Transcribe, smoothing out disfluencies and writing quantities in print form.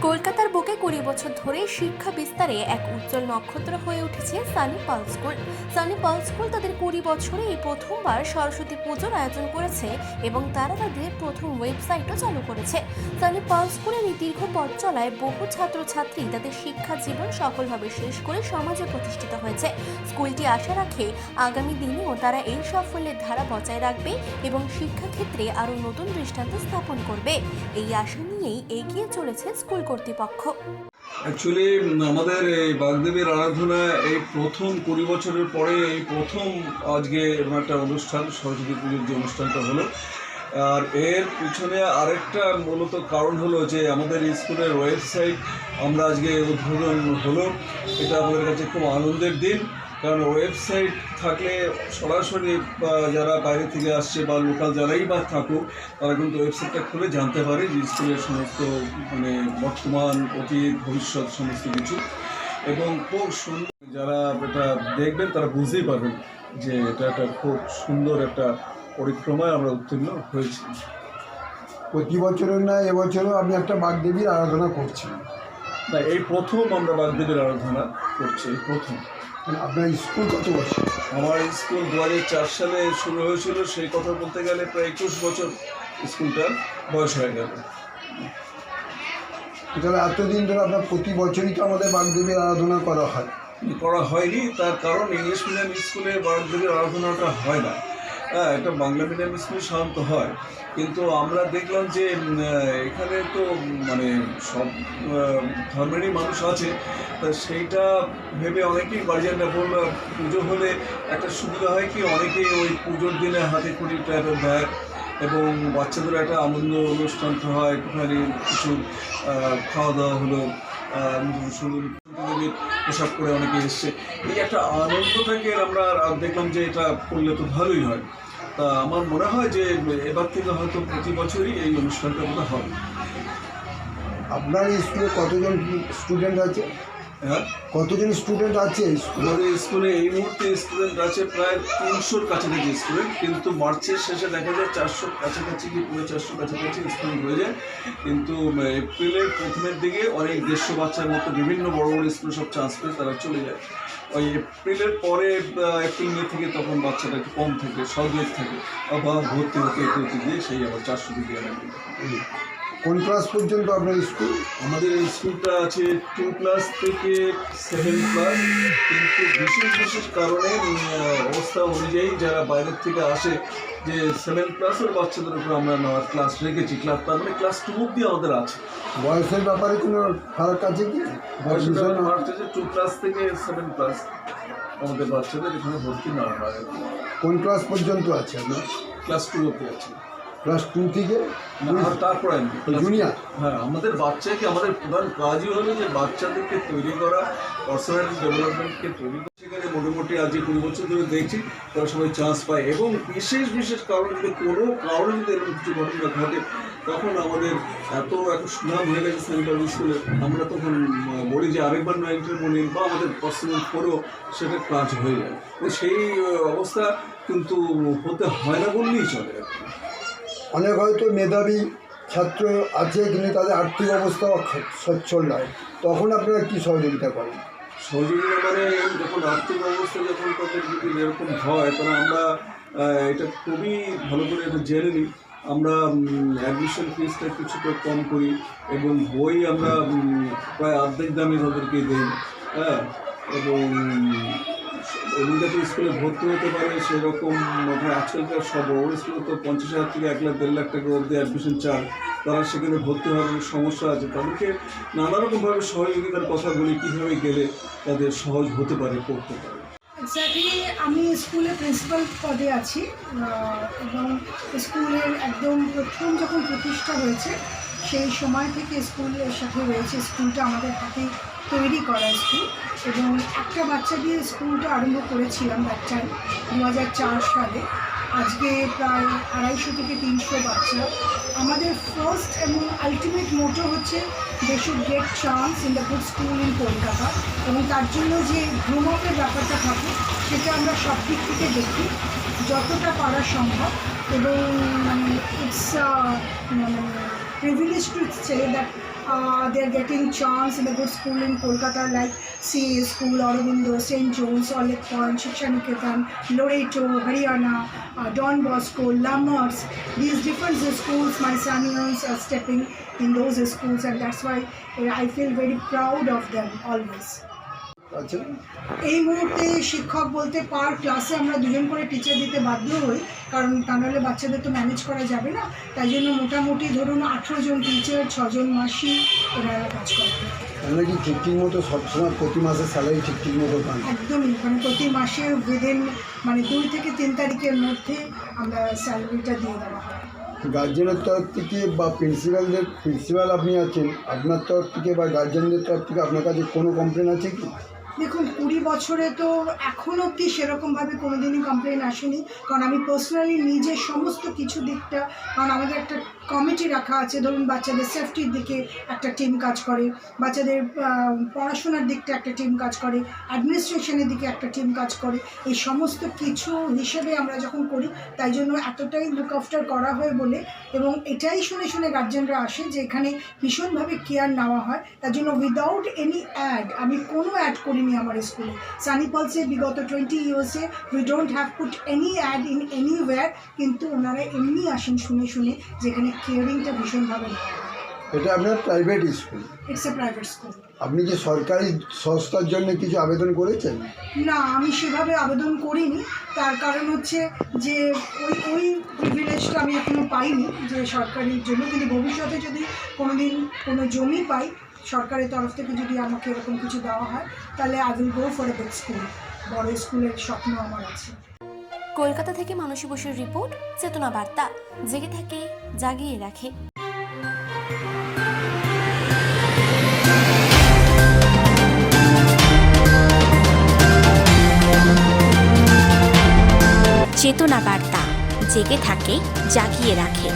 কলকাতার বুকে 20 বছর ধরে শিক্ষা বিস্তারে এক উজ্জ্বল নক্ষত্র হয়ে উঠেছে Sunny Pearl school. Sunny Pearl school তাদের 20 বছরে এই প্রথমবার সরস্বতী পুজোর আয়োজন করেছে এবং তারা তাদের প্রথম ওয়েবসাইটও চালু করেছে। সানি পার্ল স্কুলের এই দীর্ঘ পথ চলায় বহু ছাত্রছাত্রী তাদের শিক্ষা জীবন সফলভাবে শেষ করে সমাজে প্রতিষ্ঠিত হয়েছে। স্কুলটি আশা রাখে আগামী দিনেও তারা এই সাফল্যের ধারা বজায় রাখবে এবং শিক্ষাক্ষেত্রে আরও নতুন দৃষ্টান্ত স্থাপন করবে। এই আশা নিয়েই এগিয়ে চলেছে স্কুল কর্তৃপক্ষ। অ্যাকচুয়ালি আমাদের এই বাগদেবীর আরাধনা এই প্রথম 20 বছরের পরে এই প্রথম আজকে একটা অনুষ্ঠান, সরস্বতী পুজোর যে অনুষ্ঠানটা হলো। আর এর পিছনে আরেকটা মূলত কারণ হলো যে আমাদের স্কুলের ওয়েবসাইট আমরা আজকে উদ্বোধন হলো। এটা আমাদের কাছে খুব আনন্দের দিন, কারণ ওয়েবসাইট থাকলে সরাসরি যারা বাইরে থেকে আসছে বা লোকাল যারাই বা থাকুক তারা কিন্তু ওয়েবসাইটটা খুলে জানতে পারে যে স্কুলের সমস্ত বর্তমান অতীত ভবিষ্যৎ সমস্ত কিছু, এবং খুব সুন্দর যারা এটা দেখবেন তারা বুঝতেই পারবেন যে এটা একটা খুব সুন্দর একটা পরিক্রমায় আমরা উত্তীর্ণ হয়েছি। প্রতি বছরের না এবছরও আপনি একটা বাগদেবীর আরাধনা করছেন? না, এই প্রথম আমরা বাগদেবীর আরাধনা করছি, এই প্রথম। আপনার স্কুল কত বছর? আমার স্কুল 2004 সালে শুরু হয়েছিল। সেই কথা বলতে গেলে প্রায় 21 বছর স্কুলটার বয়স হয়ে গেল। তাহলে এতদিন ধরে আপনার প্রতি বছরই তো আমাদের বাগদেবীর আরাধনা করা হয়নি, তার কারণ ইংলিশ মিডিয়াম স্কুলে বাগদেবীর আরাধনাটা হয় না। হ্যাঁ, এটা বাংলা মিডিয়াম স্কুলে সাধারণত হয়, কিন্তু আমরা দেখলাম যে এখানে তো সব ধর্মেরই মানুষ আছে, তা সেইটা ভেবে অনেকেই গার্জিয়ানরা বলল পুজো হলে একটা সুবিধা হয় কি, অনেকেই ওই পুজোর দিনে হাতে খড়িটা একটা দেয় এবং বাচ্চাদের একটা আনন্দ অনুষ্ঠান হয়, একটুখানি কিছু খাওয়া দাওয়া হলো, পোশাক করে অনেকে এসছে, এই একটা আনন্দটাকে আমরা দেখলাম যে এটা করলে তো ভালোই হয়। তা আমার মনে হয় যে এবার থেকে হয়তো প্রতি বছরই এই অনুষ্ঠানটা বোধহয় হবে। আপনার স্কুলে কতজন স্টুডেন্ট আছে? হ্যাঁ, কতজন স্টুডেন্ট আছে? আমাদের স্কুলে এই মুহূর্তে স্টুডেন্ট আছে প্রায় 300-র কাছাকাছি স্টুডেন্ট, কিন্তু মার্চের শেষে দেখা যায় 400-র কাছাকাছি কি পুরো 400-র কাছাকাছি স্টুডেন্ট হয়ে যায়। কিন্তু এপ্রিলের প্রথমের দিকে অনেক 150 বাচ্চার মতো বিভিন্ন বড় বড় স্কুলে সব চান্স পেয়ে তারা চলে যায়। ওই এপ্রিলের পরে এপ্রিল মে থেকে তখন বাচ্চাটা একটু কম থাকে, সদয়ের থাকে, আবার ভর্তি হতে গিয়ে সেই আবার 400 দিকে আনে। কোন ক্লাস পর্যন্ত আপনার স্কুল? আমাদের এই স্কুলটা আছে 2 ক্লাস থেকে 7 ক্লাস, কিন্তু বিশেষ কারণে অবস্থা অনুযায়ী যারা বাইরের থেকে আসে যে 7 ক্লাসের বাচ্চাদের উপর আমরা নেওয়ার ক্লাস রেখেছি। তার মানে ক্লাস 2 অব্দি আমাদের আছে। বয়সের ব্যাপারে কোনো ফারাক আছে কি? বয়সের ব্যাপারে 2 ক্লাস থেকে 7 ক্লাস আমাদের বাচ্চাদের এখানে ভর্তি নেওয়া হয়। কোন ক্লাস পর্যন্ত আছে আপনার? ক্লাস 2 অব্দি আছে। ক্লাস 2 থেকে তারপরে জুনিয়র? হ্যাঁ, আমাদের প্রধান কাজই হলো যে বাচ্চাদেরকে তৈরি করা, পার্সোনালিটি ডেভেলপমেন্টকে তৈরি করা। সেখানে মোটামুটি আজ 20 বছর ধরে দেখছি তারা সবাই চান্স পায়, এবং বিশেষ কারণে যদি কোনো কারণে যদি এরকম কিছু ঘটনা ঘটে তখন আমাদের এত সুনাম হয়ে গেছে সেন্ট্রাল স্কুলে, আমরা তখন বলি যে আরেকবার নয় বলি বা আমাদের পার্সোনাল করেও সেটা কাজ হয়ে যায়। সেই অবস্থা কিন্তু হতে হয় না বললেই চলে। অনেক হয়তো মেধাবী ছাত্র আছে কিন্তু তাদের আর্থিক অবস্থা সচ্ছল নয়, তখন আপনারা কী সহযোগিতা করেন? সহযোগিতা যখন আর্থিক অবস্থা যখন তাদের যদি এরকম হয় তাহলে আমরা এটা খুবই ভালো করে এটা জেনে নিই। আমরা অ্যাডমিশন ফিসটা কিছুটা কম করি এবং বই আমরা প্রায় অর্ধেক দামে তাদেরকে দিই। হ্যাঁ, এবং যাতে স্কুলে ভর্তি হতে পারে সেরকম আজকালকার সব বড় স্কুলে তো 50,000 থেকে 1 লাখ 1.5 লাখ টাকা অবধি অ্যাডমিশন চার্জ। তারা সেখানে ভর্তি হওয়ার সমস্যা আছে, তাদেরকে নানারকমভাবে সহযোগিতার কথা বলি কীভাবে গেলে তাদের সহজ হতে পারে, পড়তে পারে। এক্স্যাক্টলি আমি স্কুলে প্রিন্সিপাল পদে আছি এবং স্কুলের একদম প্রথম যখন প্রতিষ্ঠা হয়েছে সেই সময় থেকে স্কুলের সাথে রয়েছে। স্কুলটা আমাদের হাতে তৈরি করা স্কুল, এবং একটা বাচ্চা দিয়ে স্কুলটা আরম্ভ করেছিলাম দ্যাট টাইম 2004 সালে। আজকে প্রায় 250 থেকে 300 বাচ্চা। আমাদের ফার্স্ট এবং আলটিমেট মোটো হচ্ছে they should get chance in the good school in Kolkata, এবং তার জন্য যে গ্রোম আপের ব্যাপারটা থাকে সেটা আমরা সব দিক থেকে দেখি যতটা পারা সম্ভব। এবং it's privilege to say that they are getting chance in a good school in Kolkata like CA School, Aurobindo, St. John's, Olive Point, Shiksha Niketan, Loreto, Haryana, Don Bosco, Lammers. These different schools, my sons are stepping in those schools, and that's why I feel very proud of them always. আচ্ছা, এই মুহূর্তে শিক্ষক বলতে পার ক্লাসে আমরা দুজন করে teacher দিতে বাধ্য হই, কারণ তা নাহলে বাচ্চাদের তো ম্যানেজ করা যাবে না। তাই জন্য মোটামুটি ধরুন 18 জন টিচার, 6 জন মাসি এরা কাজ করে। আমরা কি ঠিক মতো সবসময় প্রতি মাসে স্যালারি ঠিক মতো পান? একদমই, মানে প্রতি মাসে উইদিন মানে 2 থেকে 3 তারিখের মধ্যে আমরা স্যালারিটা দিয়ে দেওয়া হয়। গার্জেনের তরফ থেকে বা প্রিন্সিপাল আপনি আছেন, আপনার তরফ থেকে বা গার্জেনদের তরফ থেকে আপনার কাছে কোনো কমপ্লেন আছে কি? দেখুন 20 বছরে তো এখন অবধি সেরকমভাবে কোনো দিনই কমপ্লেন আসেনি, কারণ আমি পার্সোনালি নিজে সমস্ত কিছু দিকটা, কারণ আমাদের একটা কমিটি রাখা আছে, ধরুন বাচ্চাদের সেফটির দিকে একটা টিম কাজ করে, বাচ্চাদের পড়াশোনার দিকটা একটা টিম কাজ করে, অ্যাডমিনিস্ট্রেশনের দিকে একটা টিম কাজ করে। এই সমস্ত কিছু হিসেবে আমরা যখন করি, তাই জন্য এতটাই লুক আফটার করা হয় বলে, এবং এটাই শুনে শুনে গার্জেনরা আসে যে এখানে ভীষণভাবে কেয়ার নেওয়া হয়। তার জন্য উইদাউট এনি অ্যাড, আমি কোনো অ্যাড করিনি আমার স্কুলে। সানি পালসে বিগত 20 ইয়ার্সে we don't have put any ad in anywhere, কিন্তু ওনারা এমনি আসেন শুনে শুনে, যেখানে কেয়ারিংটা ভীষণভাবে নেওয়া হয়। এটা আপনার private school? It's a private school. আপনি কি সরকারি সংস্থার জন্য কিছু আবেদন করেছেন? না, আমি সেভাবে আবেদন করিনি। তার কারণ হচ্ছে যে ওই প্রিভিলেজটা আমি এখনও পাইনি যে সরকারির জন্য, কিন্তু ভবিষ্যতে যদি কোনোদিন কোনো জমি পাই সরকারের তরফ থেকে, যদি আমাকে এরকম কিছু দেওয়া হয়, তাহলে I will go for a big school. বড় স্কুলের স্বপ্ন আমার আছে। কলকাতা থেকে মানসী বসুর রিপোর্ট, চেতনা বার্তা, জেগে থাকে, জাগিয়ে রাখে। চেতনা বার্তা, জেগে থাকে, জাগিয়ে রাখে।